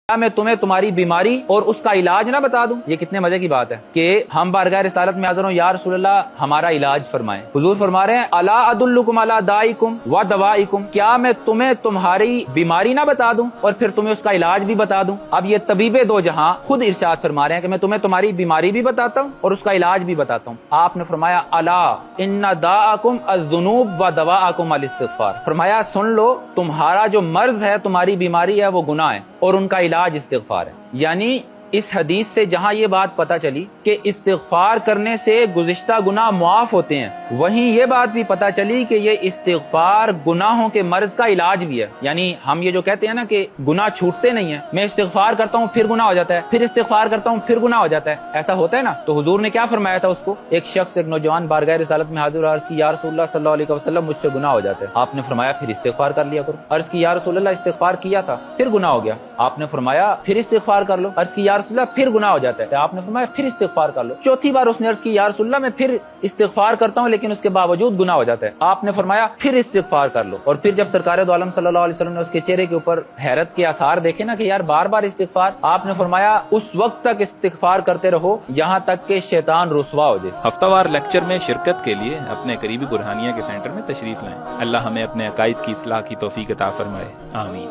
کیا میں تمہیں تمہاری بیماری اور اس کا علاج نہ بتا دوں؟ یہ کتنے مزے کی بات ہے کہ ہم بارگاہ رسالت میں حاضر ہوں، یا رسول اللہ ہمارا علاج فرمائیں۔ حضور فرما رہے ہیں الا ادلکم علی دائکم و دوائکم، کیا میں تمہیں تمہاری بیماری نہ بتا دوں اور پھر تمہیں اس کا علاج بھی بتا دوں؟ اب یہ طبیب دو جہاں خود ارشاد فرما رہے ہیں کہ میں تمہیں تمہاری بیماری بھی بتاتا ہوں اور اس کا علاج بھی بتاتا ہوں۔ آپ نے فرمایا الا ان داءکم الذنوب و دواءکم الاستغفار، فرمایا سن لو تمہارا جو مرض ہے، تمہاری بیماری ہے، وہ گناہ ہے اور ان کا علاج استغفار ہے۔ یعنی اس حدیث سے جہاں یہ بات پتہ چلی کہ استغفار کرنے سے گزشتہ گناہ معاف ہوتے ہیں، وہیں یہ بات بھی پتہ چلی کہ یہ استغفار گناہوں کے مرض کا علاج بھی ہے۔ یعنی ہم یہ جو کہتے ہیں نا کہ گناہ چھوٹتے نہیں ہیں، میں استغفار کرتا ہوں پھر گناہ ہو جاتا ہے، پھر استغفار کرتا ہوں پھر گناہ ہو جاتا ہے، ایسا ہوتا ہے نا؟ تو حضور نے کیا فرمایا تھا اس کو؟ ایک شخص، ایک نوجوان بارگاہ رسالت میں حاضر عرض کی یا رسول اللہ صلی اللہ علیہ وسلم مجھ سے گناہ ہو جاتا ہے۔ آپ نے فرمایا پھر استغفار کر لیا کرو۔ عرض کی یا رسول اللہ استغفار کیا تھا پھر گناہ ہو گیا۔ آپ نے فرمایا پھر استغفار کر لو۔ عرض کی یا رسول اللہ پھر گناہ ہو جاتا ہے۔ آپ نے فرمایا پھر استغفار کر لو۔ چوتھی بار اس نے عرض کی یا رسول اللہ میں پھر استغفار کرتا ہوں لیکن اس کے باوجود گناہ ہو جاتا ہے۔ آپ نے فرمایا پھر استغفار کر لو۔ اور پھر جب سرکار دو عالم صلی اللہ علیہ وسلم نے اس کے چہرے کے اوپر حیرت کے آثار دیکھے نا کہ یار بار بار استغفار، آپ نے فرمایا اس وقت تک استغفار کرتے رہو یہاں تک کہ شیطان رسوا ہو جائے۔ ہفتہ وار لیکچر میں شرکت کے لیے اپنے قریبی برہانیہ کے سینٹر میں تشریف لائیں۔ اللہ ہمیں اپنے عقائد کی اصلاح کی توفیق عطا فرمائے، آمین۔